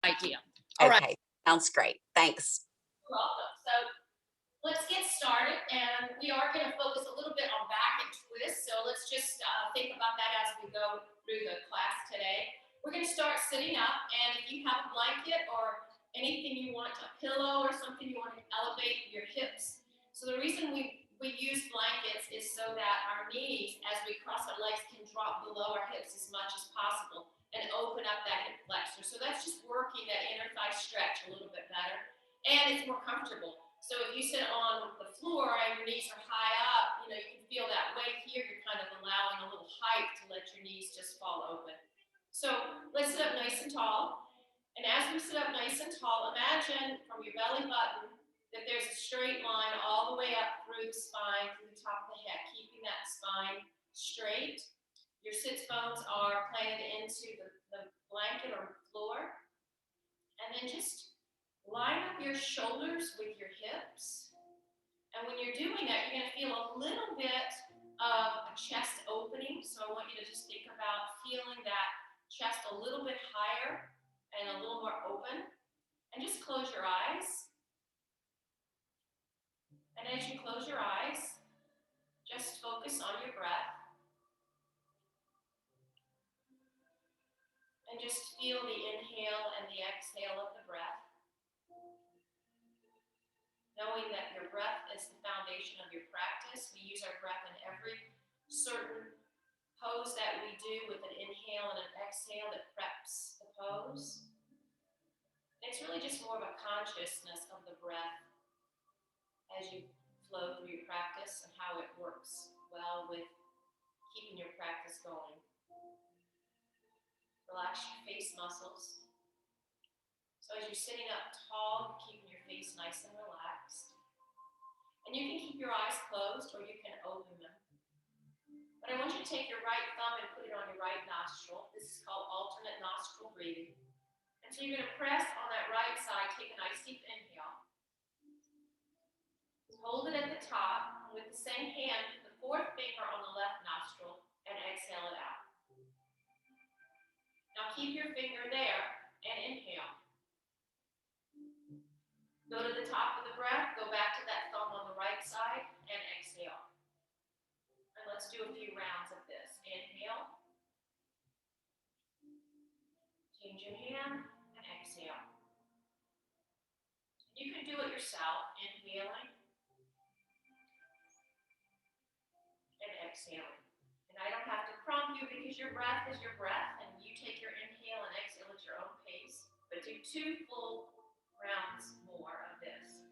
idea. All right. Okay, sounds great. Thanks. You're welcome. So let's get started, and we are going to focus a little bit on back and twist. So let's just think about that as we go through the class today. We're going to start sitting up, and if you have a blanket or anything you want, a pillow or something you want to elevate your hips. So the reason we use blankets is so that our knees, as we cross our legs, can drop below our hips as much as possible and open up that hip flexor. So that's just working that inner thigh stretch a little bit better, and it's more comfortable. So if you sit on the floor and your knees are high up, you can feel that weight here. You're kind of allowing a little height to let your knees just fall open. So let's sit up nice and tall. And as we sit up nice and tall, imagine from your belly button that there's a straight line all the way up through the spine, through the top of the head, keeping that spine straight. Your sits bones are planted into the blanket or floor. And then just line up your shoulders with your hips. And when you're doing that, you're going to feel a little bit of a chest opening. So I want you to just think about feeling that chest a little bit higher and a little more open. And just close your eyes. And as you close your eyes, just focus on your breath. And just feel the inhale and the exhale of the breath. Knowing that your breath is the foundation of your practice. We use our breath in every certain pose that we do with an inhale and an exhale that preps the pose. It's really just more of a consciousness of the breath as you flow through your practice and how it works well with keeping your practice going. Relax your face muscles. So as you're sitting up tall, keeping your face nice and relaxed. And you can keep your eyes closed or you can open them. But I want you to take your right thumb and put it on your right nostril. This is called alternate nostril breathing. And so you're going to press on that right side, take a nice deep inhale. Hold it at the top, and with the same hand, put the fourth finger on the left nostril and exhale it out. Now keep your finger there and inhale. Go to the top of the breath, go back to that thumb on the right side, and exhale. And let's do a few rounds of this. Inhale. Change your hand, and exhale. You can do it yourself, inhaling and exhaling. And I don't have to prompt you because your breath is your breath, and you take your inhale and exhale at your own pace. But do 2 full rounds more of this.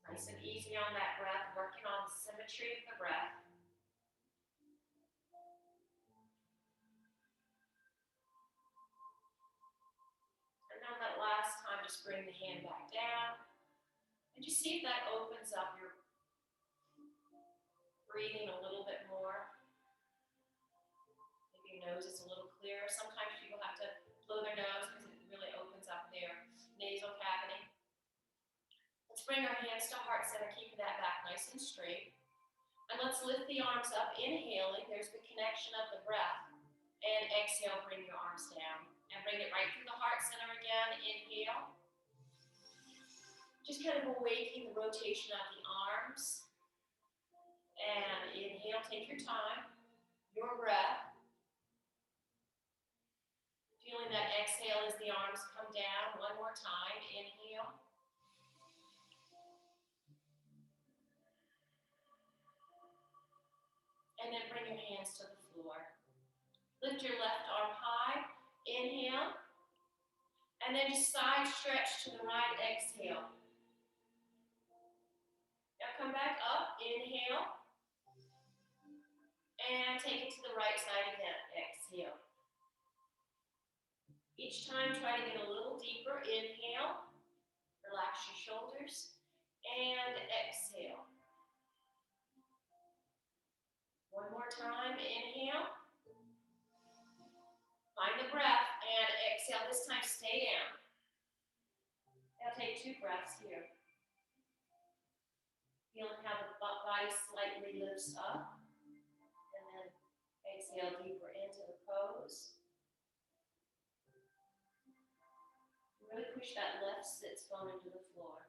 Nice and easy on that breath, working on the symmetry of the breath. And then that last time, just bring the hand back down. And just see if that opens up your breathing a little bit more. Maybe your nose is a little clearer. Sometimes people have to blow their nose because it really opens up their nasal cavity. Let's bring our hands to heart center, keeping that back nice and straight. And let's lift the arms up, inhaling. There's the connection of the breath. And exhale, bring your arms down. And bring it right through the heart center again. Inhale. Just kind of awakening the rotation of the arms. And inhale, take your time. Your breath. Feeling that exhale as the arms come down. One more time. Inhale. And then bring your hands to the floor. Lift your left arm high. Inhale. And then just side stretch to the right. Exhale. Now come back up. Inhale. And take it to the right side again. Exhale. Each time, try to get a little deeper. Inhale. Relax your shoulders. And exhale. One more time. Inhale. Find the breath and exhale. This time, stay down. Now take 2 breaths here. Feeling how the body slightly lifts up. And then exhale deeper into the toes. Really push that left sits bone into the floor.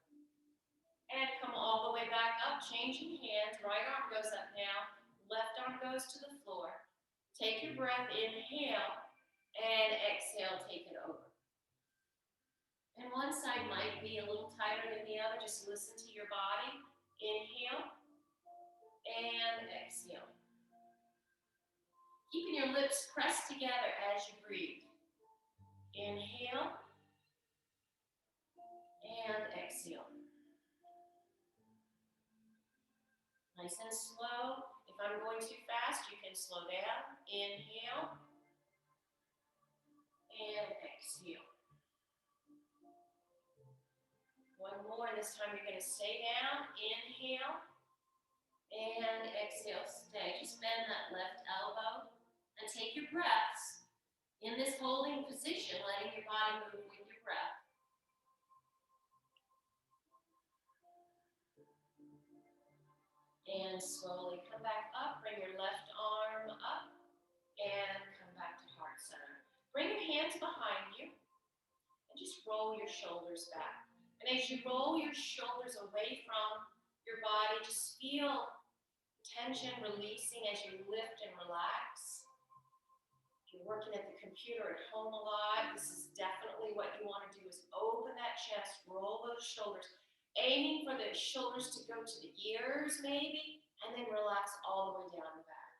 And come all the way back up, changing hands. Right arm goes up now. Left arm goes to the floor. Take your breath, inhale, and exhale, take it over. And one side might be a little tighter than the other. Just listen to your body. Inhale and exhale. Keeping your lips pressed together as you breathe. Inhale and exhale. Nice and slow. If I'm going too fast, you can slow down. Inhale and exhale. One more, and this time you're going to stay down. Inhale and exhale. Stay. Just bend that left elbow and take your breaths in this holding position, letting your body move with your breath. And slowly come back up. Bring your left arm up and come back to heart center. Bring your hands behind you and just roll your shoulders back. And as you roll your shoulders away from your body, just feel tension releasing as you lift and relax. If you're working at the computer at home a lot, this is definitely what you want to do, is open that chest, roll those shoulders, aiming for the shoulders to go to the ears maybe, and then relax all the way down the back.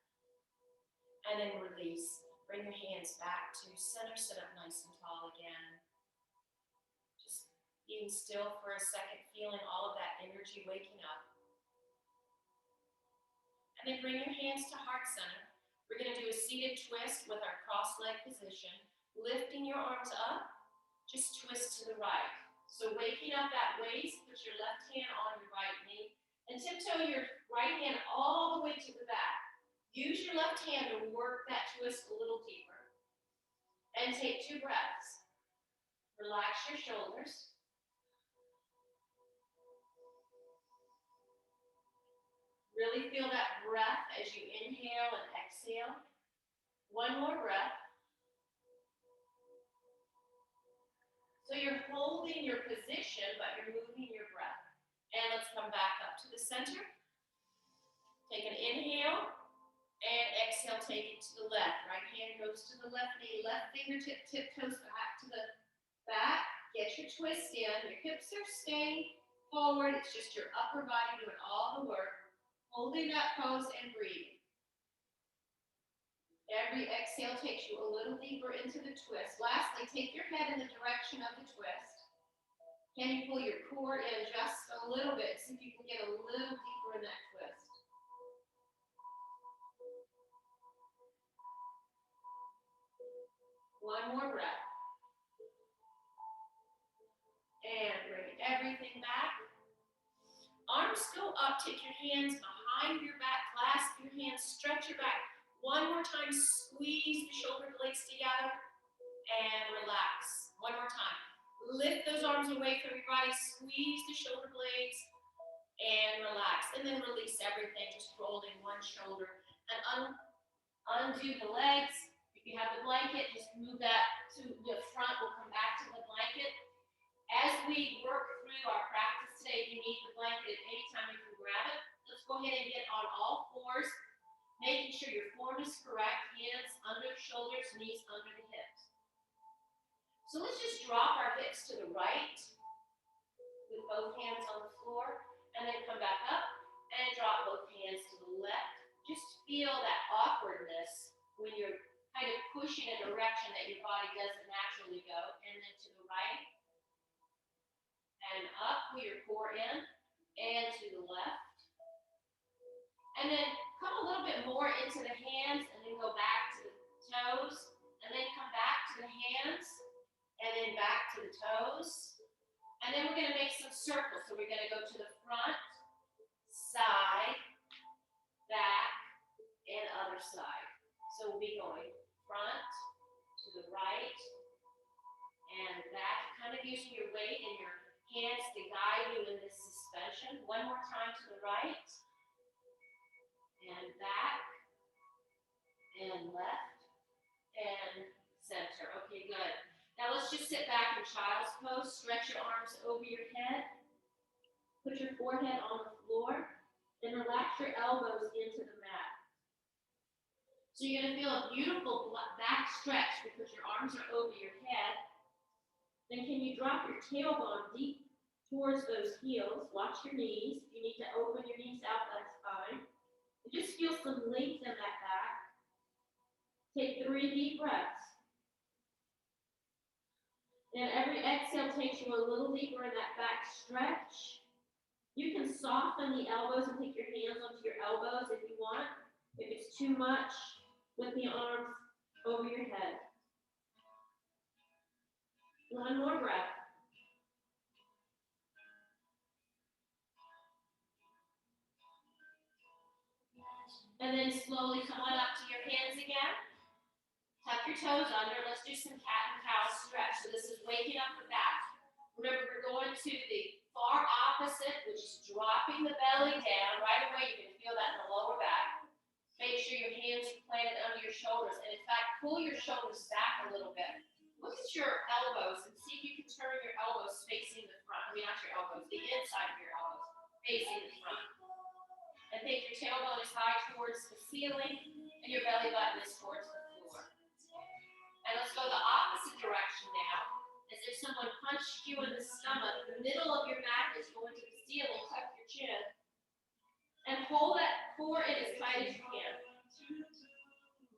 And then release. Bring your hands back to center, sit up nice and tall again. Just being still for a second, feeling all of that energy waking up. And then bring your hands to heart center. We're going to do a seated twist with our cross leg position. Lifting your arms up, just twist to the right. So waking up that waist, put your left hand on your right knee, and tiptoe your right hand all the way to the back. Use your left hand to work that twist a little deeper. And take 2 breaths. Relax your shoulders. Really feel that breath as you inhale and exhale. One more breath. So you're holding your position, but you're moving your breath. And let's come back up to the center. Take an inhale and exhale, take it to the left. Right hand goes to the left knee, left fingertip tiptoes back to the back. Get your twist in. Your hips are staying forward. It's just your upper body doing all the work. Holding that pose and breathing. Every exhale takes you a little deeper into the twist. Lastly, take your head in the direction of the twist. Can you pull your core in just a little bit? See if you can get a little deeper in that twist. One more breath. And bring everything back. Arms go up, take your hands behind your back, clasp your hands, stretch your back. One more time, squeeze the shoulder blades together and relax. One more time. Lift those arms away from your body, squeeze the shoulder blades and relax. And then release everything, just folding one shoulder. And undo the legs. If you have the blanket, just move that to the front. We'll come back to the blanket. As we work through our practice today, if you need the blanket at any time, you can grab it. Let's go ahead and get on all fours, making sure your form is correct. Hands under the shoulders, knees under the hips. So let's just drop our hips to the right with both hands on the floor, and then come back up and drop both hands to the left. Just feel that awkwardness when you're kind of pushing a direction that your body doesn't naturally go, and then to the right. And up, pull your core in, and to the left. And then come a little bit more into the hands, and then go back to the toes, and then come back to the hands, and then back to the toes. And then we're going to make some circles. So we're going to go to the front, side, back, and other side. So we'll be going front, to the right, and back, kind of using your weight and your hands to guide you in this suspension. One more time to the right, and back, and left, Okay, good. Now let's just sit back in child's pose. Stretch your arms over your head. Put your forehead on the floor. Then relax your elbows into the mat. So you're going to feel a beautiful back stretch because your arms are over your head. Then can you drop your tailbone deep towards those heels? Watch your knees. If you need to open your knees out, that's fine. And just feel some length in that back. Take 3 deep breaths. And every exhale takes you a little deeper in that back stretch. You can soften the elbows and take your hands onto your elbows if you want. If it's too much, with the arms over your head. One more breath. And then slowly come on up to your hands again. Tuck your toes under. Let's do some cat and cow stretch. So this is waking up the back. Remember, we're going to the far opposite, which is dropping the belly down. Right away, you can feel that in the lower back. Make sure your hands are planted under your shoulders. And in fact, pull your shoulders back a little bit. Look at your elbows and see if you can turn your elbows facing the front. I mean, not your elbows, the inside of your elbows facing the front. And think your tailbone is high towards the ceiling and your belly button is towards the floor. And let's go the opposite direction now. As if someone punched you in the stomach, the middle of your back is going to the ceiling, tuck your chin. And hold that core in as tight as you can.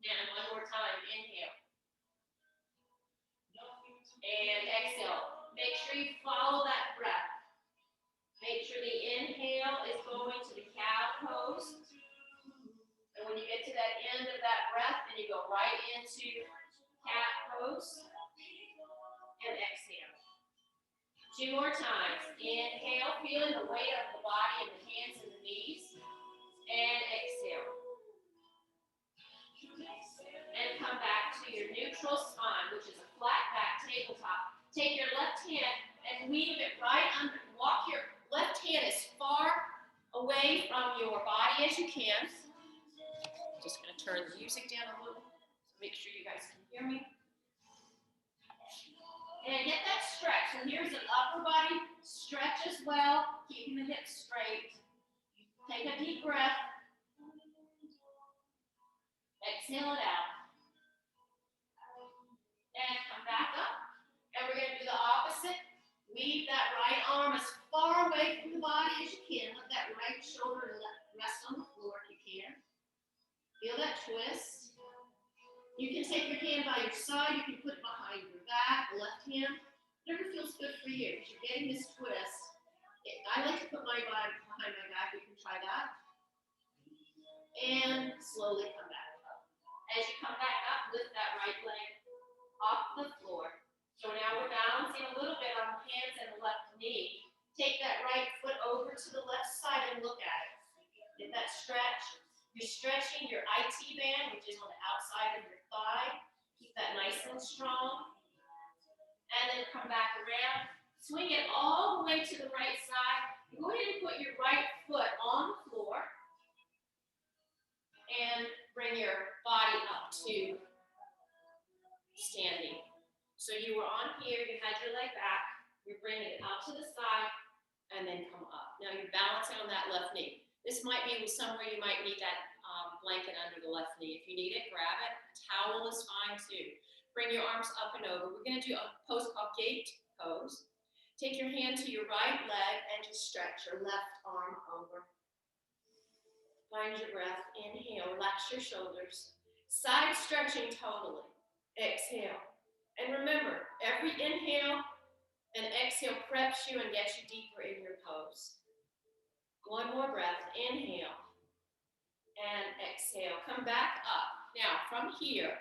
And one more time, inhale. And exhale. Make sure you follow that breath. Make sure the inhale is going to the cow pose. And when you get to that end of that breath, then you go right into cat pose. And exhale. 2 more times. Inhale, feeling the weight of the body in the hands and the knees. And exhale. And come back to your neutral spine, which is a flat back tabletop. Take your left hand and weave it right under. Walk your left hand as far away from your body as you can. I'm just going to turn the music down a little so make sure you guys can hear me. And get that stretch. So here's an upper body stretch as well, keeping the hips straight. Take a deep breath. Exhale it out. And come back up. And we're going to do the opposite. Weave that right arm as far away from the body as you can. Let that right shoulder rest on the floor if you can. Feel that twist. You can take your hand by your side. You can put it behind your back, left hand. Whatever feels good for you. If you're getting this twist, I like to put my body behind my back. You can try that. And slowly come back up. As you come back up, lift that right leg off the floor. So now we're balancing a little bit on the hands and the left knee. Take that right foot over to the left side and look at it. Get that stretch. You're stretching your IT band, which is on the outside of your thigh. Keep that nice and strong. And then come back around. Swing it all the way to the right side. Go ahead and put your right foot on the floor. And bring your body up to standing. So you were on here, you had your leg back. You're bringing it up to the side and then come up. Now you're balancing on that left knee. This might be somewhere you might need that blanket under the left knee. If you need it, grab it. A towel is fine too. Bring your arms up and over. We're going to do a pose called gate pose. Take your hand to your right leg and just stretch your left arm over. Find your breath. Inhale. Relax your shoulders. Side stretching totally. Exhale. And remember, every inhale and exhale preps you and gets you deeper in your pose. One more breath. Inhale. And exhale. Come back up. Now, from here,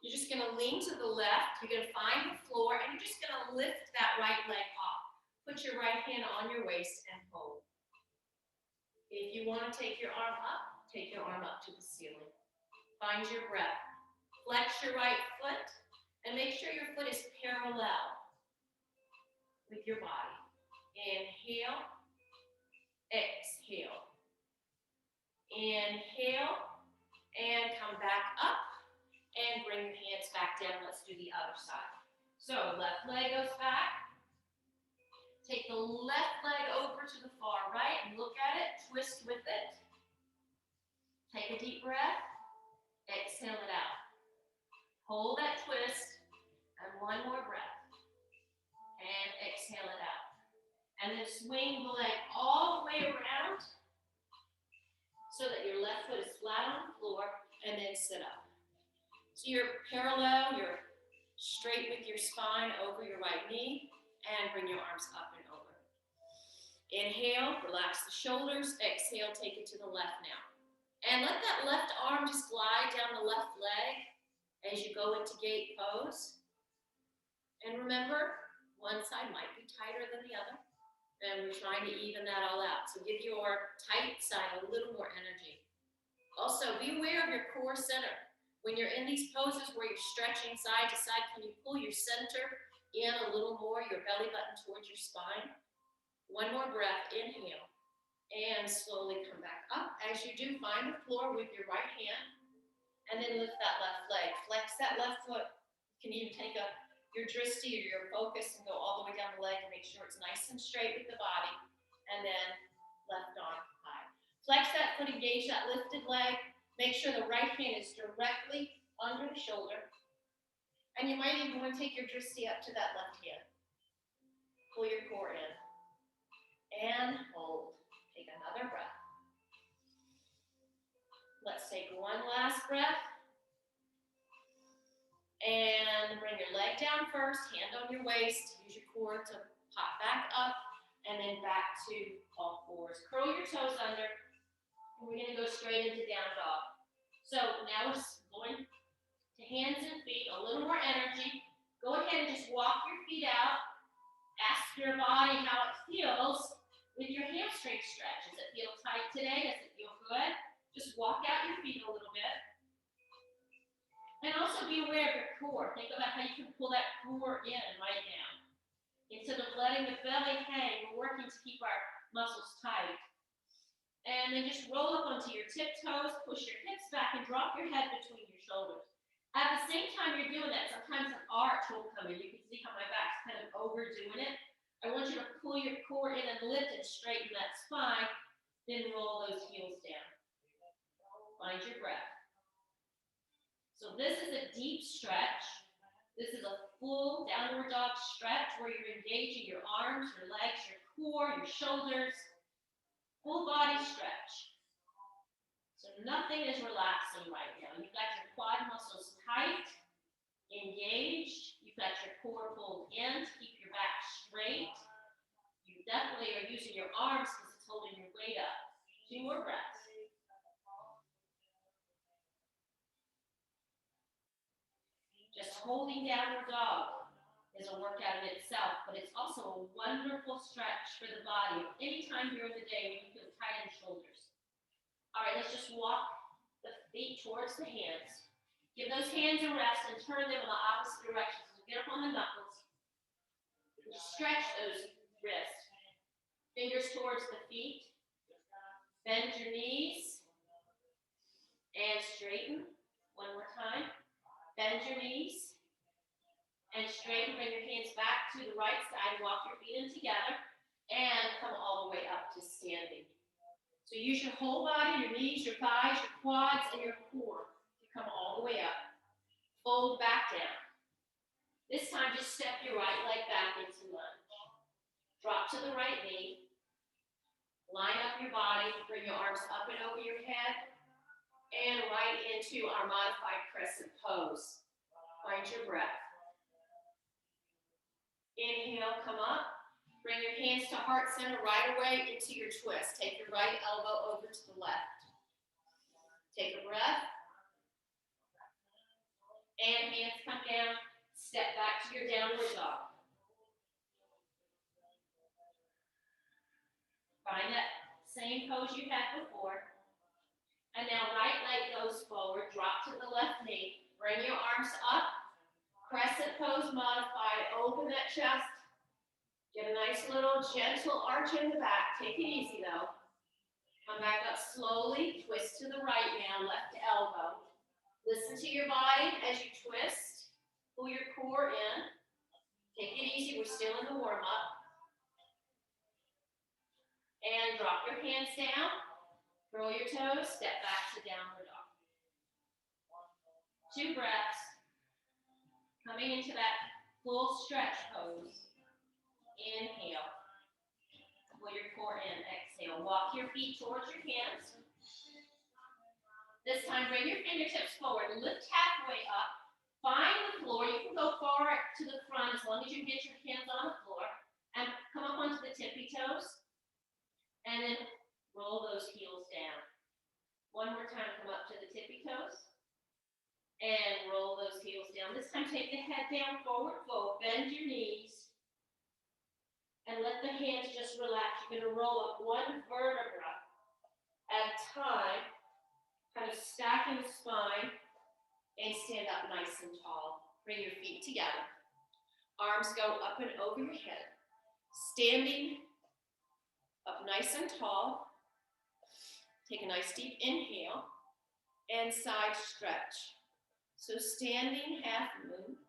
you're just going to lean to the left. You're going to find the floor, and you're just going to lift that right leg up. Put your right hand on your waist and hold. If you want to take your arm up, take your arm up to the ceiling. Find your breath. Flex your right foot, and make sure your foot is parallel with your body. Inhale. Exhale. Inhale. And come back up. and bring your hands back down. Let's do the other side. So left leg goes back. Take the left leg over to the far right and look at it, twist with it. Take a deep breath, exhale it out. Hold that twist, and one more breath. And exhale it out. And then swing the leg all the way around so that your left foot is flat on the floor, and then sit up. So you're parallel, you're straight with your spine over your right knee, and bring your arms up and over. Inhale, relax the shoulders. Exhale, take it to the left now. And let that left arm just glide down the left leg as you go into gate pose. And remember, one side might be tighter than the other, and we're trying to even that all out. So give your tight side a little more energy. Also, be aware of your core center. When you're in these poses where you're stretching side to side, can you pull your center in a little more, your belly button towards your spine? One more breath, inhale, and slowly come back up. As you do, find the floor with your right hand, and then lift that left leg. Flex that left foot. You can even take your drishti or your focus and go all the way down the leg and make sure it's nice and straight with the body, and then left arm high. Flex that foot, engage that lifted leg. Make sure the right hand is directly under the shoulder. And you might even want to take your drishti up to that left hand. Pull your core in. And hold. Take another breath. Let's take one last breath. And bring your leg down first, hand on your waist. Use your core to pop back up, and then back to all fours. Curl your toes under. And we're going to go straight into down dog. So now we're going to hands and feet, a little more energy. Go ahead and just walk your feet out. Ask your body how it feels with your hamstring stretch. Does it feel tight today? Does it feel good? Just walk out your feet a little bit. And also be aware of your core. Think about how you can pull that core in right now. Instead of letting the belly hang, we're working to keep our muscles tight. And then just roll up onto your tiptoes, push your hips back, and drop your head between your shoulders. At the same time you're doing that, sometimes an arch will come in. You can see how my back's kind of overdoing it. I want you to pull your core in and lift and straighten that spine, then roll those heels down. Find your breath. So this is a deep stretch. This is a full downward dog stretch where you're engaging your arms, your legs, your core, your shoulders. Full body stretch. So nothing is relaxing right now. You've got your quad muscles tight, engaged. You've got your core pulled in to keep your back straight. You definitely are using your arms because it's holding your weight up. 2 more breaths. Just holding downward dog is a workout in itself, but it's also a wonderful stretch for the body anytime during the day when you feel tight in the shoulders. All right, let's just walk the feet towards the hands. Give those hands a rest and turn them in the opposite direction. So get up on the knuckles. Stretch those wrists. Fingers towards the feet. Bend your knees. And straighten. One more time. Bend your knees. And straighten. Bring your hands back to the right side. Walk your feet in together. And come all the way up to standing. So use your whole body, your knees, your thighs, your quads, and your core to come all the way up. Fold back down. This time, just step your right leg back into lunge. Drop to the right knee. Line up your body. Bring your arms up and over your head. And right into our modified crescent pose. Find your breath. Inhale, come up. Bring your hands to heart center right away into your twist. Take your right elbow over to the left. Take a breath. And hands come down. Step back to your downward dog. Find that same pose you had before. And now right leg goes forward. Drop to the left knee. Bring your arms up. Crescent pose modified. Open that chest. Get a nice little gentle arch in the back. Take it easy though. Come back up slowly. Twist to the right now. Left elbow. Listen to your body as you twist. Pull your core in. Take it easy. We're still in the warm-up. And drop your hands down. Curl your toes. Step back to downward dog. 2 breaths. Coming into that full stretch pose. Inhale. Pull your core in. Exhale. Walk your feet towards your hands. This time, bring your fingertips forward. Lift halfway up. Find the floor. You can go far to the front as long as you get your hands on the floor. And come up onto the tippy toes. And then roll those heels down. One more time, come up to the tippy toes. And roll those heels down. This time, take the head down, forward fold. Bend your knees. And let the hands just relax. You're going to roll up one vertebra at a time. Kind of stacking the spine. And stand up nice and tall. Bring your feet together. Arms go up and over your head. Standing up nice and tall. Take a nice deep inhale. And side stretch. So standing half moon.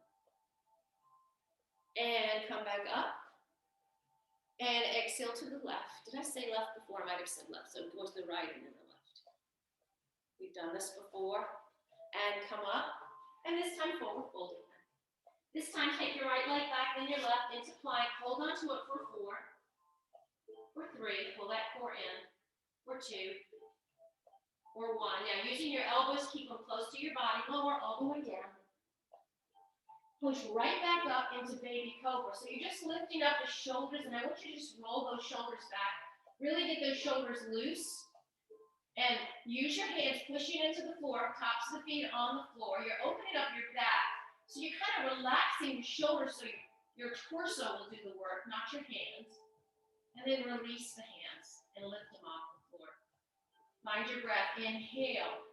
And come back up. And exhale to the left. Did I say left before? I might have said left. So go to the right and then the left. We've done this before. And come up. And this time forward fold again. This time take your right leg back, then your left into plank. Hold on to it for 4. For 3. Pull that core in. For 2. For 1. Now using your elbows, keep them close to your body. Lower all the way down. Push right back up into baby cobra. So you're just lifting up the shoulders, and I want you to just roll those shoulders back. Really get those shoulders loose. And use your hands pushing into the floor, tops of the feet on the floor. You're opening up your back. So you're kind of relaxing your shoulders so your torso will do the work, not your hands. And then release the hands and lift them off the floor. Find your breath. Inhale.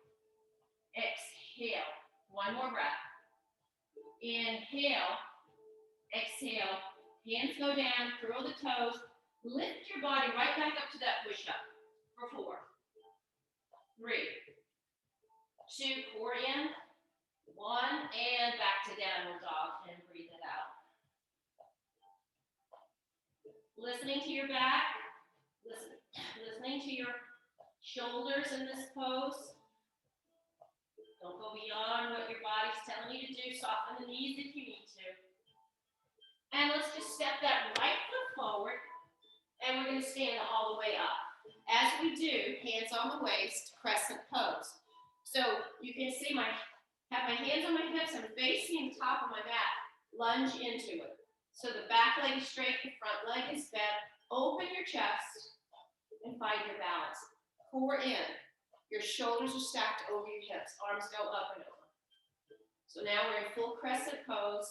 Exhale. One more breath. Inhale. Exhale. Hands go down. Curl the toes. Lift your body right back up to that push-up for 4. 3, 2, core in, 1, and back to downward dog, and breathe it out. Listening to your back, listening to your shoulders in this pose. Don't go beyond what your body's telling you to do. Soften the knees if you need to. And let's just step that right foot forward, and we're going to stand all the way up. As we do, hands on the waist, crescent pose. So you can see have my hands on my hips, I'm facing the top of my mat, lunge into it. So the back leg is straight, the front leg is bent, open your chest, and find your balance. Core in, your shoulders are stacked over your hips, arms go up and over. So now we're in full crescent pose,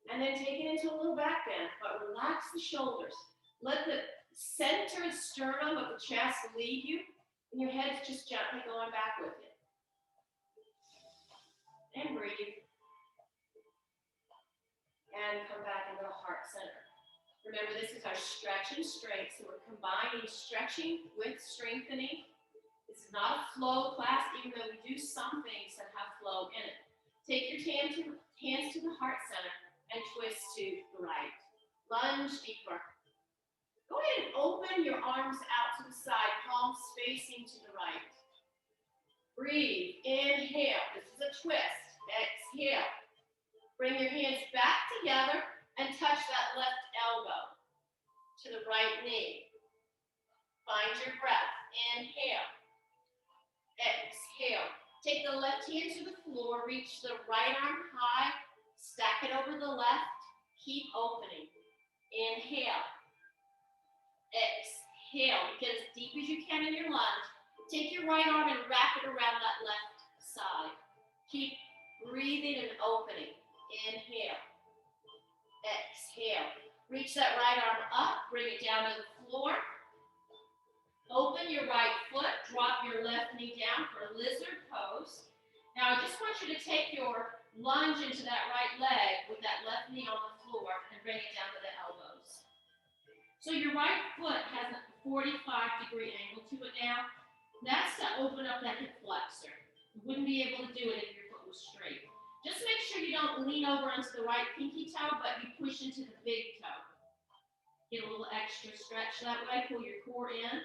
and then take it into a little back bend, but relax the shoulders. Let the centered sternum of the chest lead you, and your head's just gently going back with it. And breathe. And come back into the heart center. Remember, this is our stretch and strength, so we're combining stretching with strengthening. This is not a flow class, even though we do some things that have flow in it. Take your hands to the heart center and twist to the right. Lunge deeper. Go ahead and open your arms out to the side, palms facing to the right. Breathe. Inhale. This is a twist. Exhale. Bring your hands back together and touch that left elbow to the right knee. Find your breath. Inhale. Exhale. Take the left hand to the floor. Reach the right arm high. Stack it over the left. Keep opening. Inhale. Exhale. Get as deep as you can in your lunge. Take your right arm and wrap it around that left side. Keep breathing and opening. Inhale. Exhale. Reach that right arm up. Bring it down to the floor. Open your right foot. Drop your left knee down for lizard pose. Now I just want you to take your lunge into that right leg with that left knee on the floor and bring it down to the elbows. So your right foot has a 45-degree angle to it now. That's to open up that hip flexor. You wouldn't be able to do it if your foot go straight. Just make sure you don't lean over onto the right pinky toe, but you push into the big toe. Get a little extra stretch that way, pull your core in.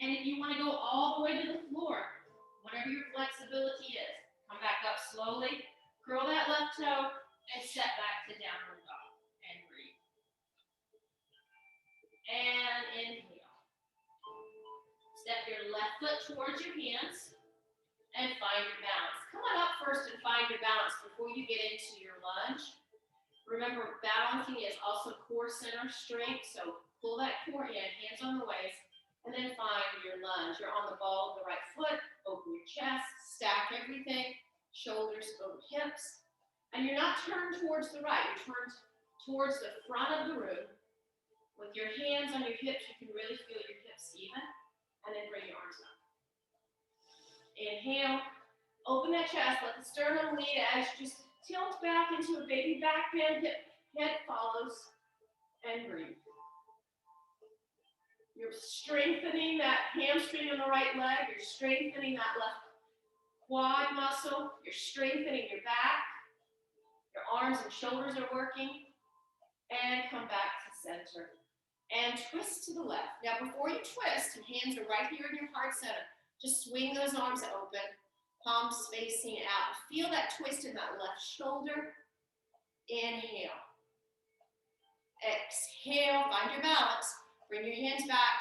And if you want to go all the way to the floor, whatever your flexibility is, come back up slowly, curl that left toe, and step back to downward dog, and breathe. And inhale. Step your left foot towards your hands, and find your balance. Come on up first and find your balance before you get into your lunge. Remember, balancing is also core center strength, so pull that core in, hands on the waist, and then find your lunge. You're on the ball of the right foot, open your chest, stack everything, shoulders over hips, and you're not turned towards the right, you're turned towards the front of the room. With your hands on your hips, you can really feel your hips even, and then bring your arms up. Inhale, open that chest, let the sternum lead as you just tilt back into a baby back bend, head follows, and breathe. You're strengthening that hamstring in the right leg, you're strengthening that left quad muscle, you're strengthening your back, your arms and shoulders are working, and come back to center. And twist to the left. Now before you twist, your hands are right here in your heart center. Just swing those arms open, palms facing out. Feel that twist in that left shoulder. Inhale. Exhale, find your balance. Bring your hands back,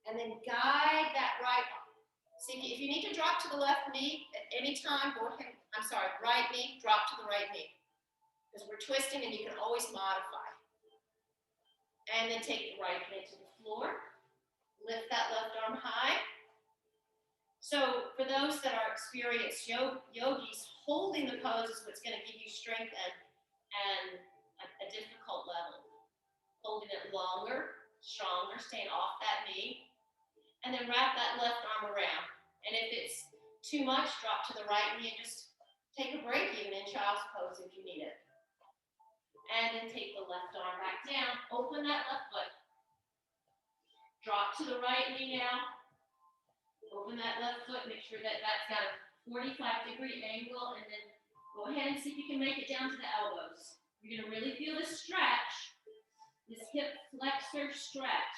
and then guide that right arm. See, if you need to drop to the left knee at any time, go ahead. I'm sorry, right knee, drop to the right knee. Because we're twisting and you can always modify. And then take the right hand to the floor. Lift that left arm high. So for those that are experienced yogis, holding the pose is what's going to give you strength and a difficult level. Holding it longer, stronger, staying off that knee. And then wrap that left arm around. And if it's too much, drop to the right knee and just take a break even in child's pose if you need it. And then take the left arm back down. Open that left foot. Drop to the right knee now. Open that left foot, make sure that that's got a 45-degree angle, and then go ahead and see if you can make it down to the elbows. You're gonna really feel this stretch, this hip flexor stretch.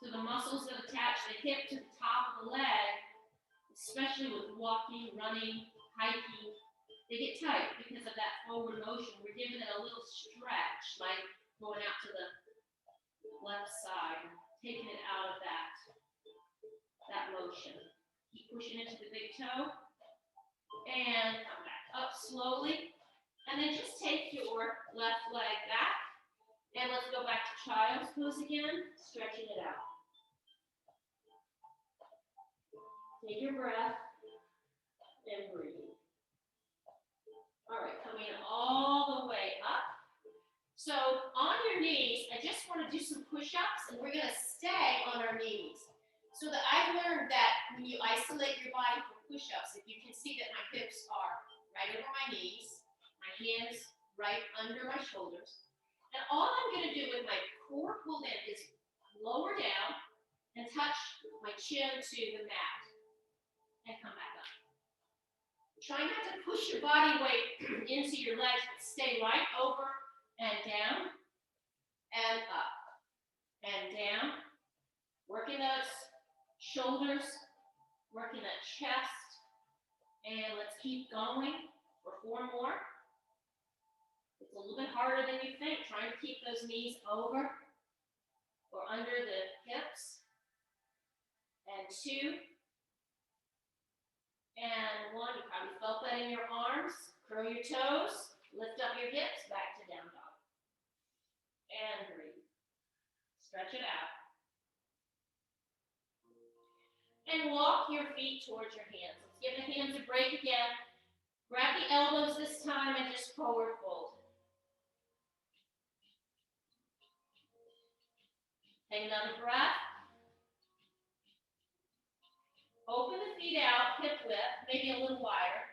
So the muscles that attach the hip to the top of the leg, especially with walking, running, hiking, they get tight because of that forward motion. We're giving it a little stretch, like going out to the left side, taking it out of that motion. Keep pushing into the big toe. And come back up slowly. And then just take your left leg back. And let's go back to child's pose again, stretching it out. Take your breath and breathe. All right, coming all the way up. So on your knees, I just want to do some push-ups, and we're going to stay on our knees. So that I've learned that when you isolate your body for push-ups, if you can see that my hips are right over my knees, my hands right under my shoulders, and all I'm going to do with my core pulled in is lower down and touch my chin to the mat and come back up. Try not to push your body weight into your legs, but stay right over and down and up and down, working those shoulders, working that chest, and let's keep going for 4 more. It's a little bit harder than you think, trying to keep those knees over or under the hips. And 2, and 1. You probably felt that in your arms. Curl your toes, lift up your hips, back to down dog. And breathe. Stretch it out. And walk your feet towards your hands. Let's give the hands a break again. Grab the elbows this time and just forward fold. Take another breath. Open the feet out, hip width, maybe a little wider.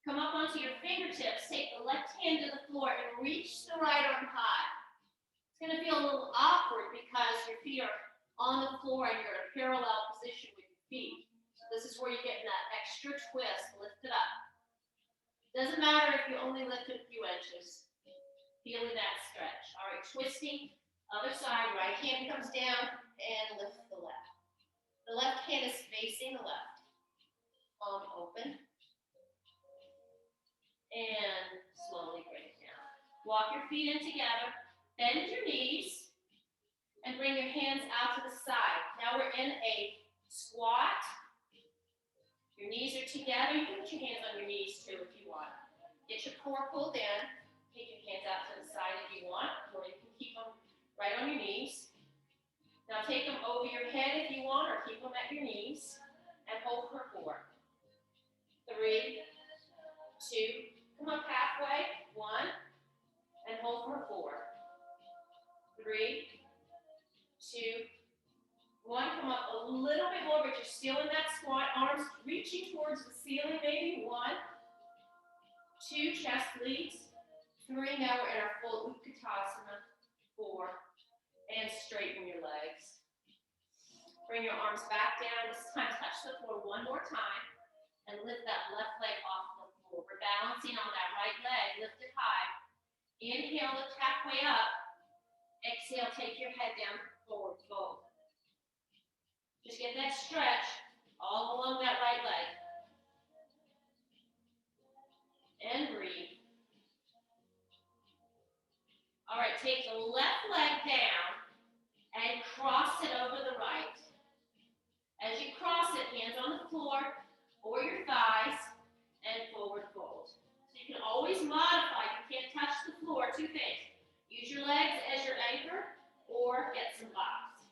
Come up onto your fingertips. Take the left hand to the floor and reach the right arm high. It's going to feel a little awkward because your feet are on the floor and you're in a parallel position with your feet. This is where you're getting that extra twist. Lift it up. Doesn't matter if you only lift it a few inches. Feeling that stretch. All right, twisting. Other side, right hand comes down and lift the left. The left hand is facing the left. Palm open. And slowly bring it down. Walk your feet in together. Bend your knees. And bring your hands out to the side. Now we're in a squat. Your knees are together. You can put your hands on your knees too if you want. Get your core pulled in. Take your hands out to the side if you want, or you can keep them right on your knees. Now take them over your head if you want, or keep them at your knees. And hold for 4, 3, 2, come up halfway, 1, and hold for 4, 3, 2, 1, come up a little bit more, but you're still in that squat, arms reaching towards the ceiling, maybe 1, 2, chest leads, 3, now we're in our full Utkatasana, 4, and straighten your legs. Bring your arms back down, this time touch the floor one more time, and lift that left leg off the floor. We're balancing on that right leg, lift it high. Inhale, lift halfway up. Exhale, take your head down, forward fold. Just get that stretch all along that right leg. And breathe. All right, take the left leg down and cross it over the right. As you cross it, hands on the floor or your thighs and forward fold. So you can always modify. You can't touch the floor, 2 things. Use your legs as your anchor or get some blocks.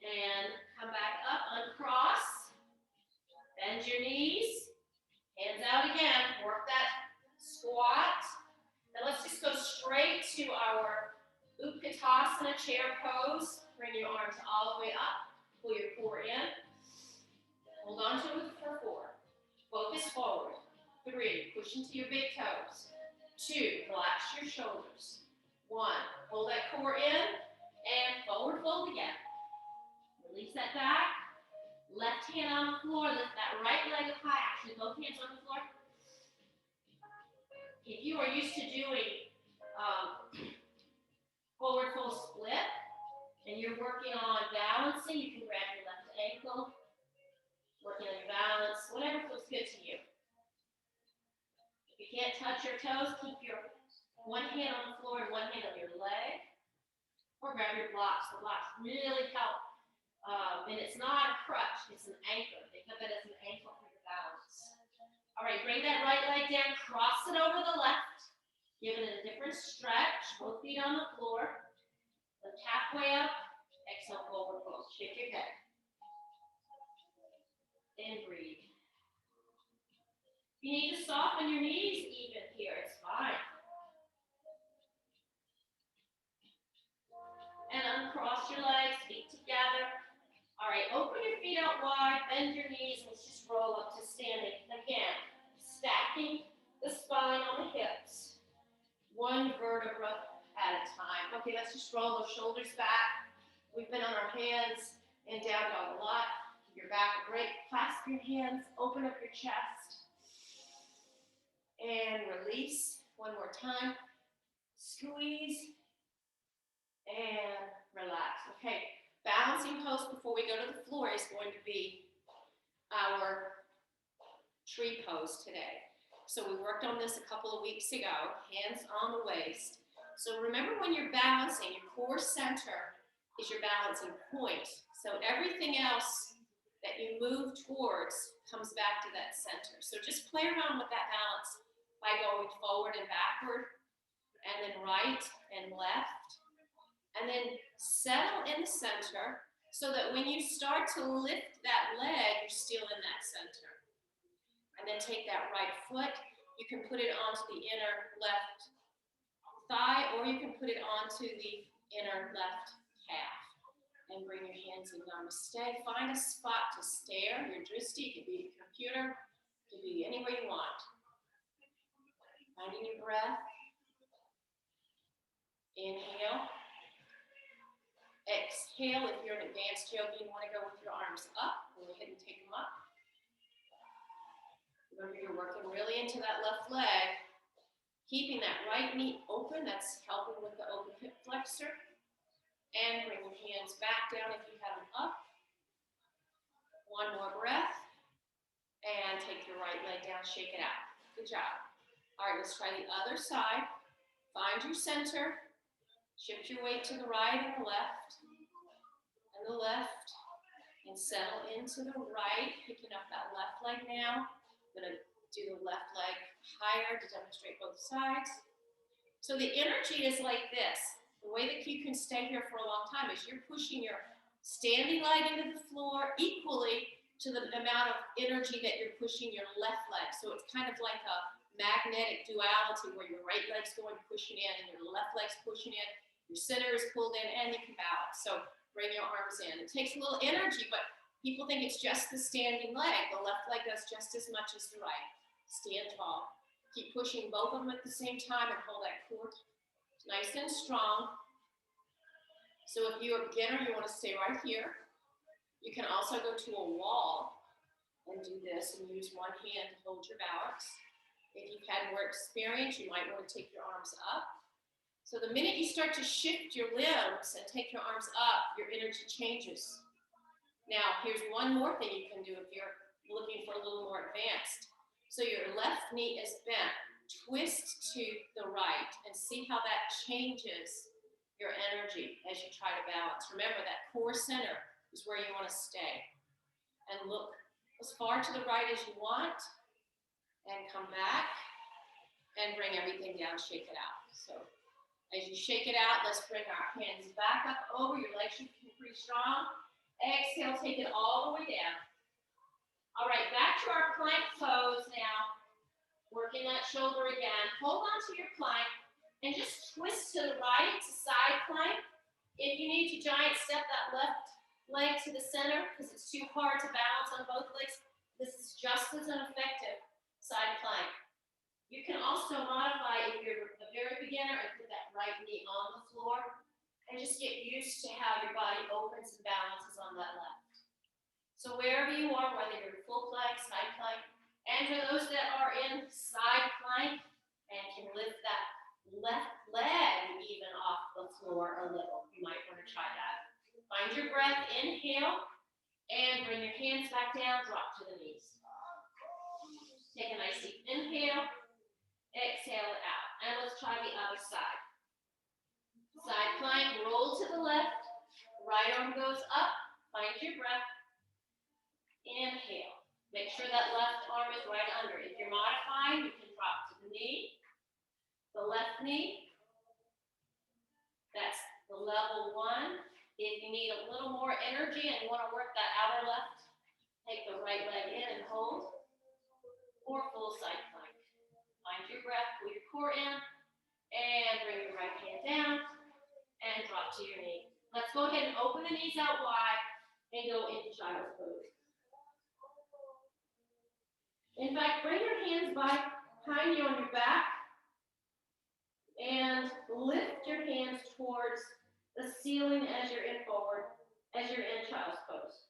And come back up, uncross, bend your knees, hands out again, work that squat. Now let's just go straight to our Utkatasana chair pose. Bring your arms all the way up, pull your core in, hold on to it for 4, focus forward, 3, push into your big toes, 2, relax your shoulders, 1, hold that core in, and forward fold again. Release that back. Left hand on the floor. Lift that right leg up high. Actually, both hands on the floor. If you are used to doing forward fold split, and you're working on balancing, you can grab your left ankle, working on your balance, whatever feels good to you. If you can't touch your toes, keep your one hand on the floor and one hand on your leg, or grab your blocks. The blocks really help. And it's not a crutch, it's an anchor. Think of it as an ankle for your balance. All right, bring that right leg down, cross it over the left, give it a different stretch, both feet on the floor. Lift halfway up, exhale, forward fold. Shake your head. And breathe. If you need to soften your knees even here, it's fine. And uncross your legs, feet together. All right, open your feet out wide, bend your knees, let's just roll up to standing. Again, stacking the spine on the hips, 1 vertebra at a time. Okay, let's just roll those shoulders back. We've been on our hands and down dog a lot. Give your back a break, clasp your hands, open up your chest, and release. 1 more time. Squeeze, and relax. Okay. Balancing pose before we go to the floor is going to be our tree pose today. So we worked on this a couple of weeks ago, hands on the waist. So remember when you're balancing, your core center is your balancing point. So everything else that you move towards comes back to that center. So just play around with that balance by going forward and backward, and then right and left. And then settle in the center so that when you start to lift that leg, you're still in that center. And then take that right foot. You can put it onto the inner left thigh, or you can put it onto the inner left calf. And bring your hands in namaste. Find a spot to stare. Your drishti, it could be the computer, it could be anywhere you want. Finding your breath. Inhale. Exhale, if you're an advanced yogi, you want to go with your arms up. Go ahead and take them up. Remember, you're working really into that left leg, keeping that right knee open. That's helping with the open hip flexor. And bring your hands back down if you have them up. One more breath. And take your right leg down, shake it out. Good job. All right, let's try the other side. Find your center. Shift your weight to the right and the left. And the left. And settle into the right, picking up that left leg now. I'm gonna do the left leg higher to demonstrate both sides. So the energy is like this. The way that you can stay here for a long time is you're pushing your standing leg into the floor equally to the amount of energy that you're pushing your left leg. So it's kind of like a magnetic duality where your right leg's going pushing in and your left leg's pushing in, your center is pulled in, and you can balance. So bring your arms in. It takes a little energy, but people think it's just the standing leg. The left leg does just as much as the right. Stand tall. Keep pushing both of them at the same time and hold that core nice and strong. So if you're a beginner, you want to stay right here. You can also go to a wall and do this and use one hand to hold your balance. If you've had more experience, you might want to take your arms up. So the minute you start to shift your limbs and take your arms up, your energy changes. Now, here's one more thing you can do if you're looking for a little more advanced. So your left knee is bent. Twist to the right and see how that changes your energy as you try to balance. Remember, that core center is where you want to stay. And look as far to the right as you want. And come back and bring everything down, shake it out. So as you shake it out, let's bring our hands back up over. Your legs should be pretty strong. Exhale, take it all the way down. All right, back to our plank pose now. Working that shoulder again. Hold on to your plank and just twist to the right to side plank. If you need to giant step that left leg to the center because it's too hard to balance on both legs, this is just as an effective side plank. You can also modify if you're a very beginner and put that right knee on the floor and just get used to how your body opens and balances on that left. So wherever you are, whether you're full plank, side plank, and for those that are in side plank and can lift that left leg even off the floor a little, you might want to try that. Find your breath, inhale, and bring your hands back down, drop to the knees. Take a nice deep inhale, exhale it out. And let's try the other side. Side plank, roll to the left, right arm goes up, find your breath, inhale. Make sure that left arm is right under. If you're modifying, you can drop to the knee, the left knee. That's the level one. If you need a little more energy and you want to work that outer left, take the right leg in and hold, or full side plank. Find your breath, pull your core in, and bring your right hand down, and drop to your knee. Let's go ahead and open the knees out wide and go into child's pose. In fact, bring your hands behind you on your back and lift your hands towards the ceiling as you're in forward, as you're in child's pose.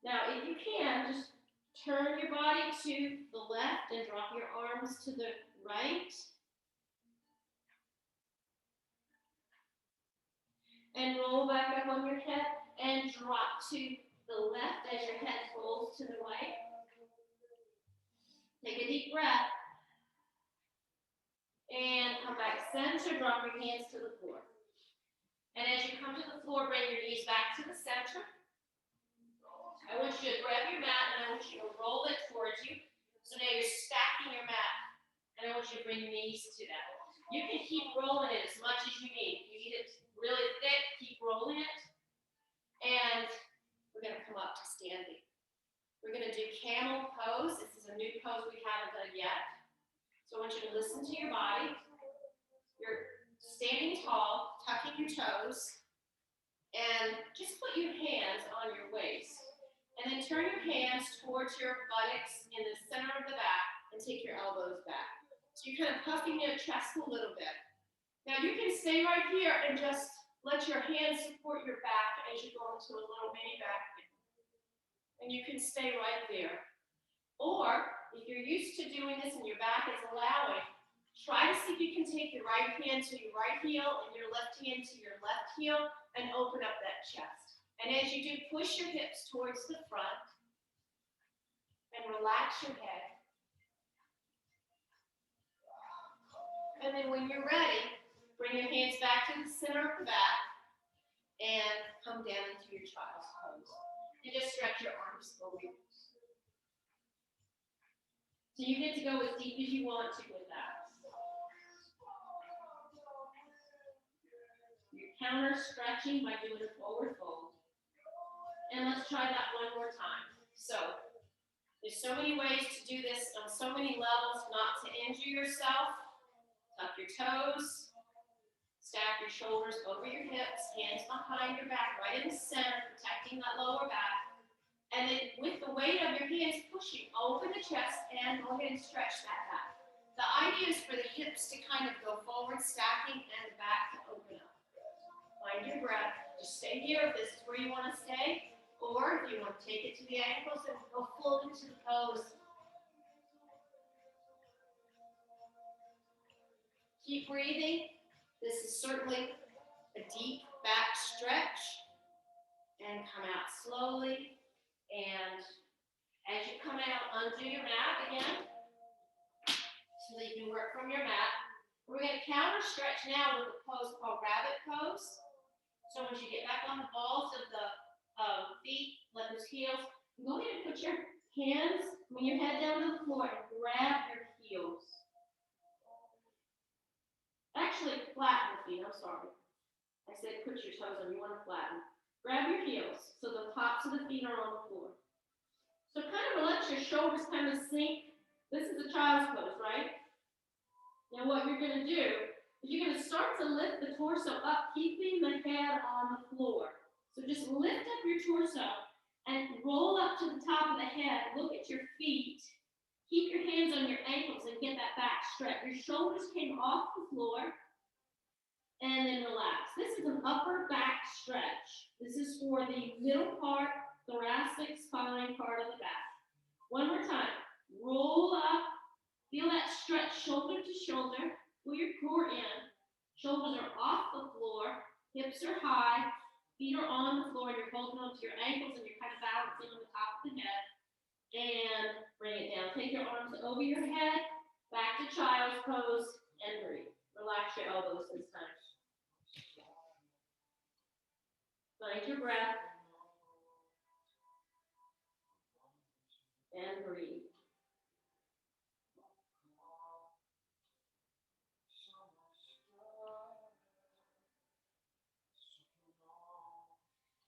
Now, if you can, just turn your body to the left and drop your arms to the right. And roll back up on your head and drop to the left as your head rolls to the right. Take a deep breath. And come back center, drop your hands to the floor. And as you come to the floor, bring your knees back to the center. I want you to grab your mat and I want you to roll it towards you. So now you're stacking your mat. And I want you to bring your knees to that. You can keep rolling it as much as you need. If you need it really thick, keep rolling it. And we're going to come up to standing. We're going to do camel pose. This is a new pose we haven't done yet. So I want you to listen to your body. You're standing tall, tucking your toes, and just put your hands on your waist. And then turn your hands towards your buttocks in the center of the back and take your elbows back. So you're kind of puffing your chest a little bit. Now you can stay right here and just let your hands support your back as you go into a little mini back bend. And you can stay right there. Or if you're used to doing this and your back is allowing, try to see if you can take your right hand to your right heel and your left hand to your left heel and open up that chest. And as you do, push your hips towards the front and relax your head. And then when you're ready, bring your hands back to the center of the back and come down into your child's pose. And just stretch your arms slowly. So you get to go as deep as you want to with that. You're counter stretching by doing a forward fold. And let's try that one more time. So there's so many ways to do this on so many levels not to injure yourself. Tuck your toes. Stack your shoulders over your hips, hands behind your back, right in the center, protecting that lower back. And then with the weight of your hands pushing over the chest and go ahead and stretch that back. The idea is for the hips to kind of go forward, stacking, and the back to open up. Find your breath. Just stay here if this is where you want to stay. Or if you want to take it to the ankles and go full into the pose. Keep breathing. This is certainly a deep back stretch. And come out slowly. And as you come out, undo your mat again. So that you can work from your mat. We're going to counter stretch now with a pose called rabbit pose. So once you get back on the balls of the feet, let those heels, go ahead and put your hands, when your head down to the floor, and grab your heels. Actually, flatten the feet, I'm sorry. I said put your toes on, you want to flatten. Grab your heels so the tops of the feet are on the floor. So kind of let your shoulders kind of sink. This is a child's pose, right? Now what you're going to do is you're going to start to lift the torso up, keeping the head on the floor. So just lift up your torso and roll up to the top of the head. Look at your feet. Keep your hands on your ankles and get that back stretch. Your shoulders came off the floor. And then relax. This is an upper back stretch. This is for the middle part, thoracic spine part of the back. One more time. Roll up. Feel that stretch shoulder to shoulder. Pull your core in. Shoulders are off the floor. Hips are high. Feet are on the floor. You're holding onto your ankles and you're kind of balancing on the top of the head. And bring it down. Take your arms over your head. Back to child's pose and breathe. Relax your elbows this time. Find your breath. And breathe.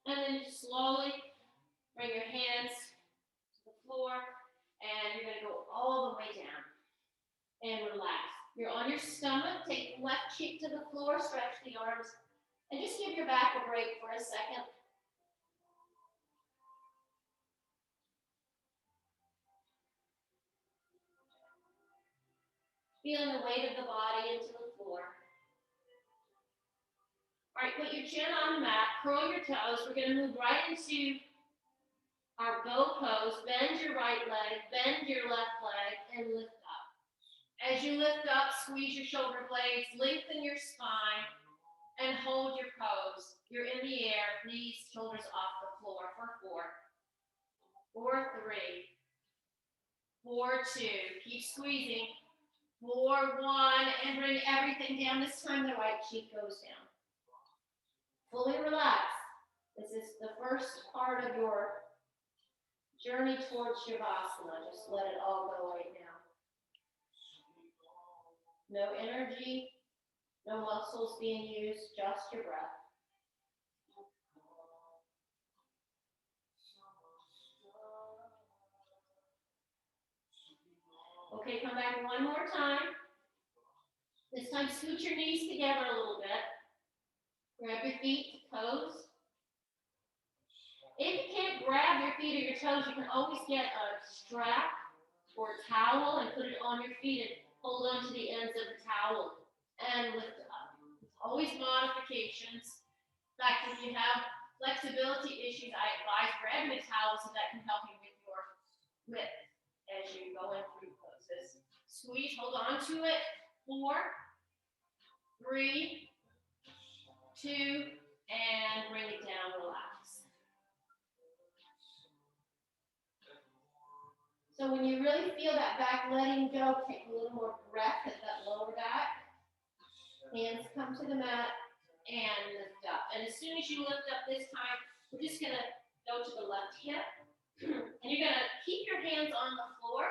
And then just slowly bring your hands to the floor and you're going to go all the way down and relax. You're on your stomach. Take the left cheek to the floor, stretch the arms, and just give your back a break for a second. Feeling the weight of the body into the floor. All right, put your chin on the mat, curl your toes. We're going to move right into our bow pose. Bend your right leg, bend your left leg, and lift up. As you lift up, squeeze your shoulder blades, lengthen your spine, and hold your pose. You're in the air, knees, shoulders off the floor for 4, 4, 3, 4, 2. Keep squeezing. 4, 1, and bring everything down. This time the right cheek goes down. Fully relax. This is the first part of your journey towards Shavasana. Just let it all go right now. No energy, no muscles being used, just your breath. Okay, come back one more time. This time, scoot your knees together a little bit. Grab your feet to toes. If you can't grab your feet or your toes, you can always get a strap or a towel and put it on your feet and hold on to the ends of the towel and lift up. Always modifications. In fact, if you have flexibility issues, I advise grabbing a towel so that can help you with your width as you go in through poses. Squeeze, hold on to it. 4, 3, 2, and bring it down, relax. So when you really feel that back letting go, take a little more breath at that lower back. Hands come to the mat and lift up. And as soon as you lift up this time, we're just gonna go to the left hip. And you're gonna keep your hands on the floor.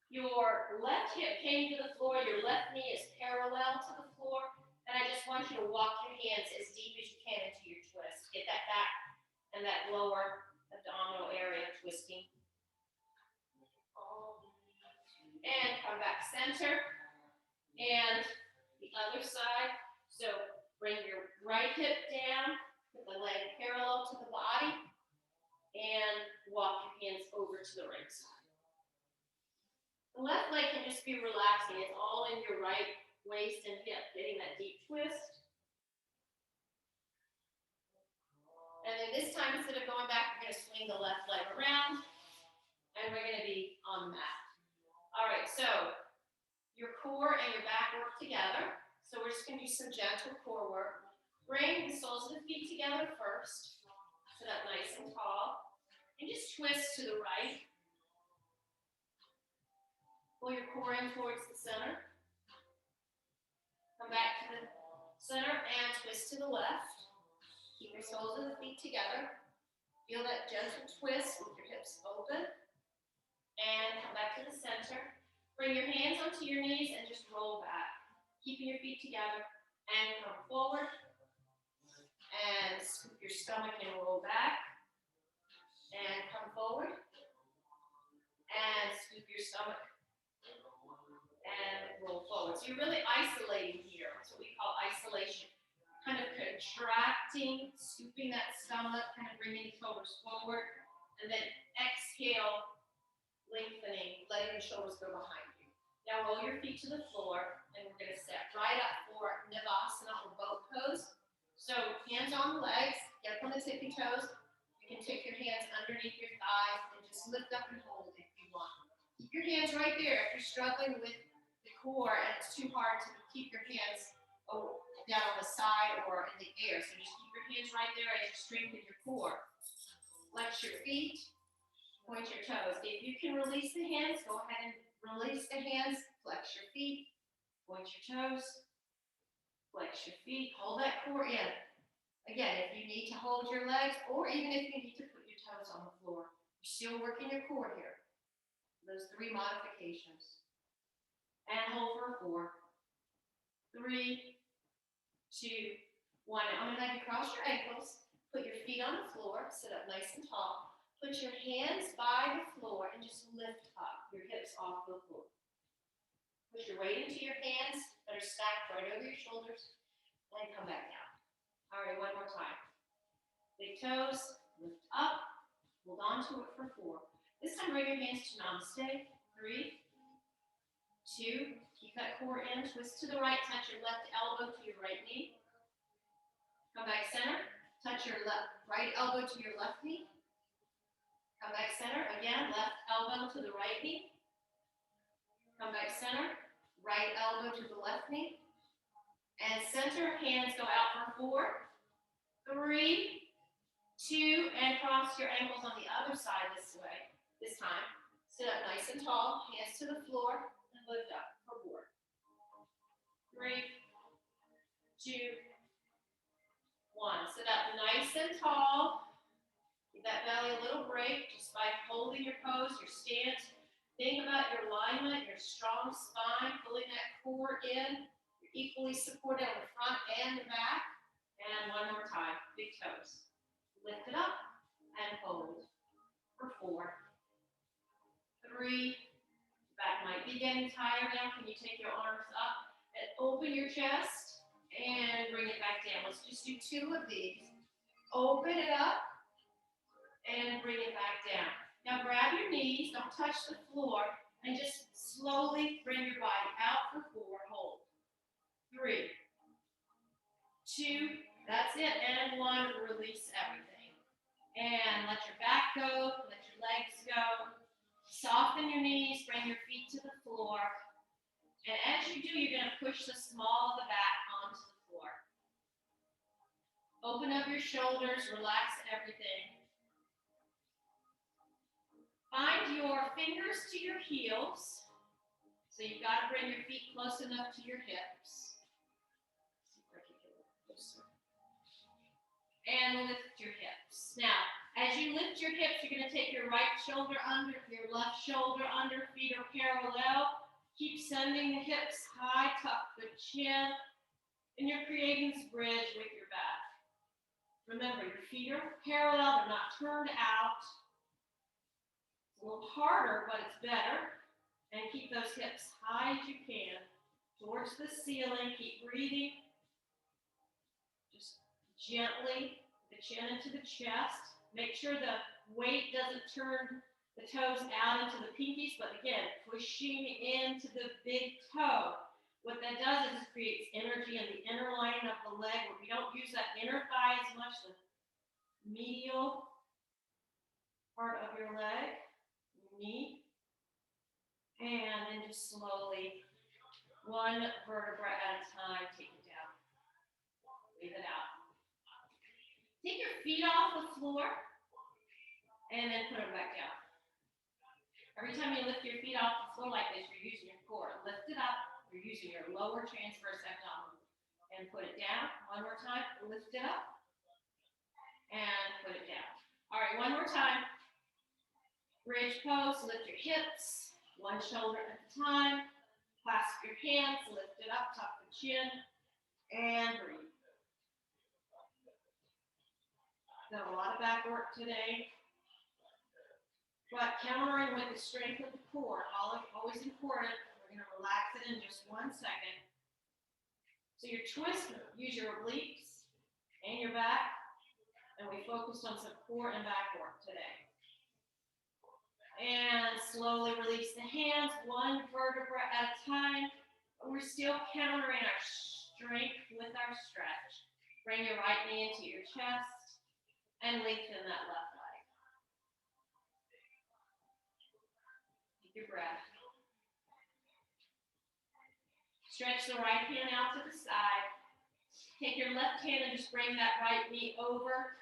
Your left hip came to the floor, your left knee is parallel to the floor. And I just want you to walk your hands as deep as you can into your twist. Get that back and that lower abdominal area twisting. And come back center. And the other side. So bring your right hip down, put the leg parallel to the body, and walk your hands over to the right side. The left leg can just be relaxing. It's all in your right waist and hip, getting that deep twist. And then this time, instead of going back, we're going to swing the left leg around, and we're going to be on the mat. All right, so your core and your back work together. So we're just going to do some gentle core work. Bring the soles of the feet together first. Sit up nice and tall. And just twist to the right. Pull your core in towards the center. Come back to the center and twist to the left. Keep your soles of the feet together. Feel that gentle twist with your hips open. And come back to the center. Bring your hands onto your knees and just roll back. Keeping your feet together and come forward. And scoop your stomach and roll back. And come forward. And scoop your stomach. And roll forward. So you're really isolating here. That's what we call isolation. Kind of contracting, scooping that stomach, kind of bringing the shoulders forward. And then exhale, lengthening, letting the shoulders go behind you. Now roll your feet to the floor, and we're going to set right up for Navasana or boat pose. So hands on the legs, get up on the tippy toes. You can take your hands underneath your thighs and just lift up and hold if you want. Keep your hands right there. If you're struggling with the core and it's too hard to keep your hands down on the side or in the air, so just keep your hands right there as you strengthen your core. Flex your feet, point your toes. If you can release the hands, go ahead and release the hands, flex your feet, point your toes, flex your feet, hold that core in. Again, if you need to hold your legs, or even if you need to put your toes on the floor, you're still working your core here. Those 3 modifications. And hold for 4, 3, 2, 1. Now I'm going to have you cross your ankles, put your feet on the floor, sit up nice and tall. Put your hands by the floor and just lift up your hips off the floor. Put your weight into your hands that are stacked right over your shoulders and come back down. All right, one more time. Big toes, lift up, hold on to it for 4. This time bring your hands to namaste. 3, 2, keep that core in, twist to the right, touch your left elbow to your right knee. Come back center, touch your right elbow to your left knee. Come back center, again, left elbow to the right knee. Come back center, right elbow to the left knee. And center, hands go out for 4, 3, 2, and cross your ankles on the other side this way. This time, sit up nice and tall, hands to the floor, and lift up for 4, 3, 2, 1. Sit up nice and tall. Give that belly a little break just by holding your pose, your stance. Think about your alignment, your strong spine, pulling that core in. You're equally supported on the front and the back. And one more time, big toes. Lift it up and hold for 4, 3. Back might be getting tired now. Can you take your arms up and open your chest and bring it back down? Let's just do 2 of these. Open it up and bring it back down. Now grab your knees, don't touch the floor, and just slowly bring your body out for 4, hold. 3, 2, that's it. And let your back go, let your legs go. Soften your knees, bring your feet to the floor. And as you do, you're going to push the small of the back onto the floor. Open up your shoulders, relax everything. Find your fingers to your heels. So you've got to bring your feet close enough to your hips. And lift your hips. Now, as you lift your hips, you're going to take your right shoulder under, your left shoulder under, feet are parallel. Keep sending the hips high, tuck the chin, and you're creating this bridge with your back. Remember, your feet are parallel, they're not turned out. It's a little harder, but it's better. And keep those hips high as you can, towards the ceiling. Keep breathing. Just gently, the chin into the chest. Make sure the weight doesn't turn the toes out into the pinkies, but again, pushing into the big toe. What that does is it creates energy in the inner lining of the leg where we don't use that inner thigh as much, the medial part of your leg, your knee. And then just slowly, one vertebra at a time, take it down. Leave it out. Take your feet off the floor and then put them back down. Every time you lift your feet off the floor like this, you're using your core. Lift it up. You're using your lower transverse abdomen. And put it down. One more time. Lift it up. And put it down. All right, one more time. Bridge pose. Lift your hips. One shoulder at a time. Clasp your hands. Lift it up. Tuck the chin. And breathe. Done a lot of back work today. But countering with the strength of the core, always important. We're going to relax it in just 1 second. So your twist, use your obliques and your back, and we focused on some core and back work today. And slowly release the hands, one vertebra at a time. We're still countering our strength with our stretch. Bring your right knee into your chest and lengthen that left leg. Your breath. Stretch the right hand out to the side. Take your left hand and just bring that right knee over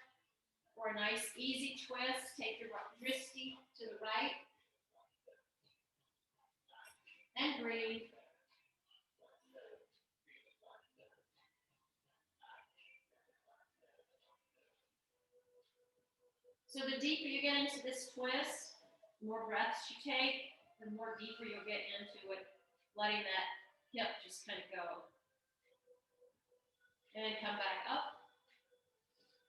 for a nice easy twist. Take your wristy to the right. And breathe. So the deeper you get into this twist, the more breaths you take, the more deeper you'll get into it, letting that hip just kind of go. And come back up.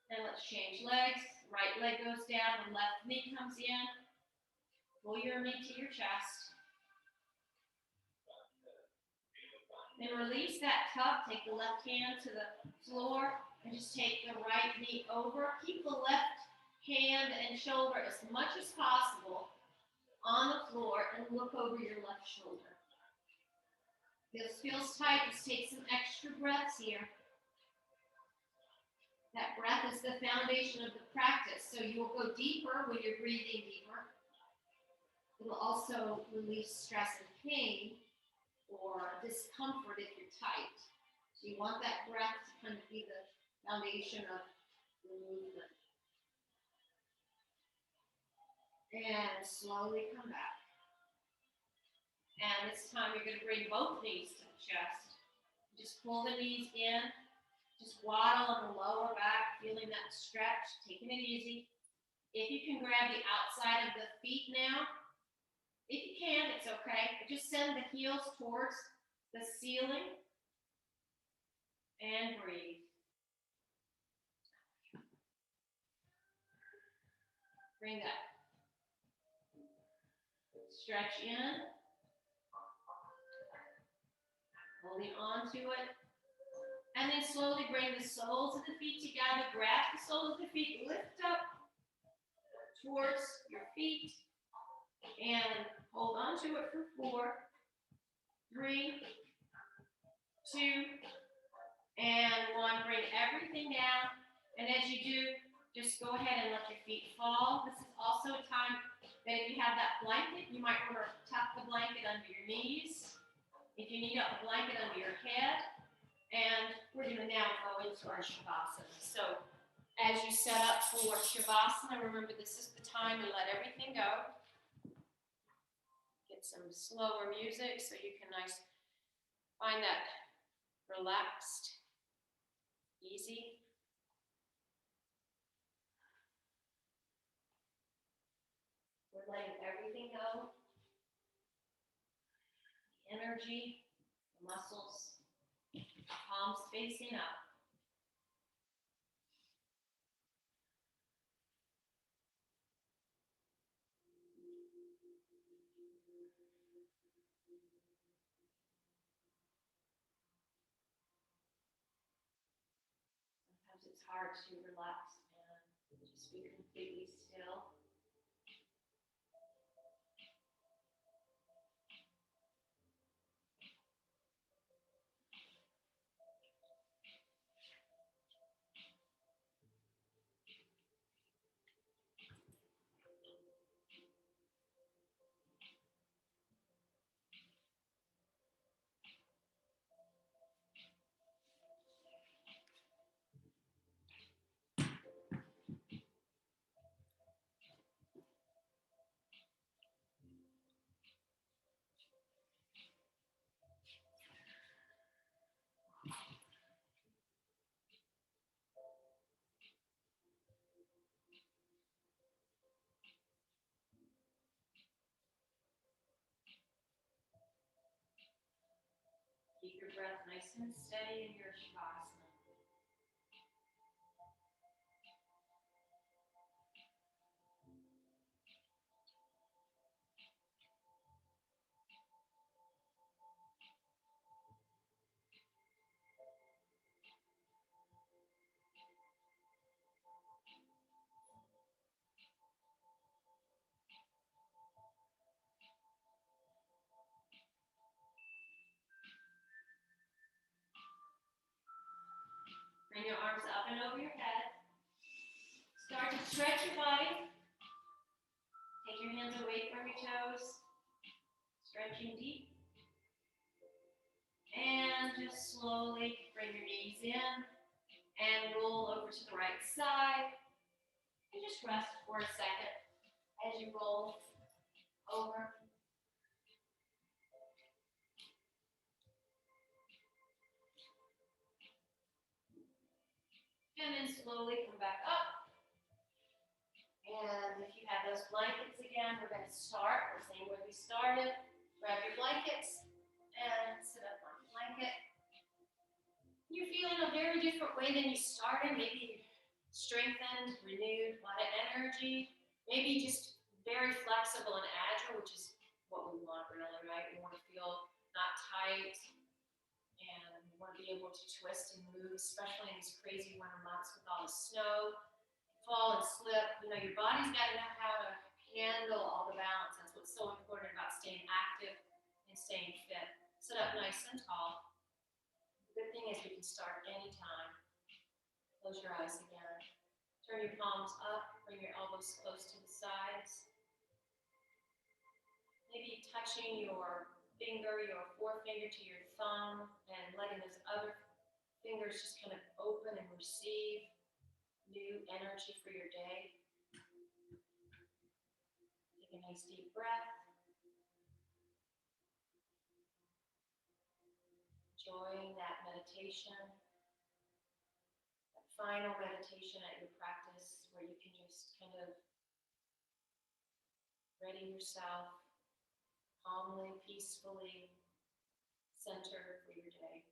And let's change legs. Right leg goes down, the left knee comes in. Pull your knee to your chest. Then release that tuck. Take the left hand to the floor and just take the right knee over. Keep the left hand and shoulder as much as possible on the floor and look over your left shoulder. If this feels tight, just take some extra breaths here. That breath is the foundation of the practice, so you will go deeper when you're breathing deeper. It will also release stress and pain or discomfort if you're tight. So you want that breath to kind of be the foundation of the movement. And slowly come back. And this time you're going to bring both knees to the chest. Just pull the knees in. Just waddle on the lower back, feeling that stretch, taking it easy. If you can grab the outside of the feet now, if you can, it's okay. But just send the heels towards the ceiling and breathe. Bring that stretch in, holding on to it. And then slowly bring the soles of the feet together. Grab the soles of the feet, lift up towards your feet, and hold on to it for 4, 3, 2, and 1. Bring everything down. And as you do, just go ahead and let your feet fall. This is also a time that if you have that blanket, you might want to tuck the blanket under your knees. If you need a blanket under your head. And we're going to now go into our Shavasana. So as you set up for Shavasana, remember this is the time to let everything go. Get some slower music so you can find that relaxed, easy. We're letting everything go. The energy, the muscles, palms facing up. Sometimes it's hard to relax and just be completely still. Keep your breath nice and steady in your Shavasana. Bring your arms up and over your head. Start to stretch your body. Take your hands away from your toes. Stretching deep. And just slowly bring your knees in and roll over to the right side. And just rest for a second as you roll over. And then slowly come back up. And if you have those blankets again, we're going to start the same way we started. Grab your blankets and sit up on the blanket. You're feeling a very different way than you started. Maybe strengthened, renewed, a lot of energy. Maybe just very flexible and agile, which is what we want really, right? We want to feel not tight. And we want to be able to twist and move, especially in these crazy winter months with all the snow, fall and slip. You know, your body's got to know how to handle all the balance. That's what's so important about staying active and staying fit. Sit up nice and tall. The good thing is we can start anytime. Close your eyes again. Turn your palms up. Bring your elbows close to the sides. Maybe touching your forefinger to your thumb and letting those other fingers just kind of open and receive new energy for your day. Take a nice deep breath. Enjoying that meditation, that final meditation at your practice where you can just kind of ready yourself calmly, peacefully, center for your day.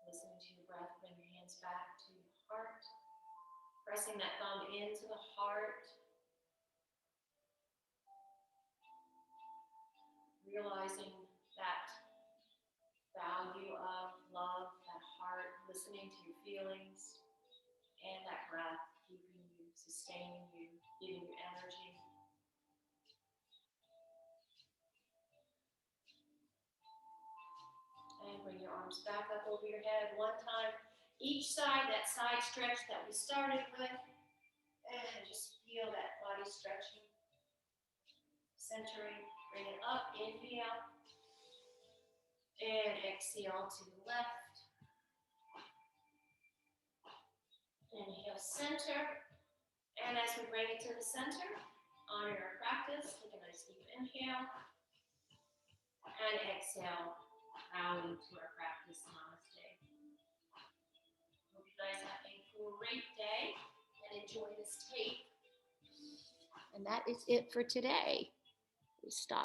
Listening to your breath, bring your hands back to your heart. Pressing that thumb into the heart. Realizing that value of love, that heart, listening to your feelings, and that breath keeping you, sustaining you, giving you energy. And bring your arms Arms back up over your head one time. Each side, that side stretch that we started with. And just feel that body stretching. Centering, bring it up, inhale. And exhale to the left. Inhale, center. And as we bring it to the center, honor your practice. Take a nice deep inhale. And exhale, bowing to our practice. Namaste. Hope you guys have a great day and enjoy this tape. And that is it for today. We stop.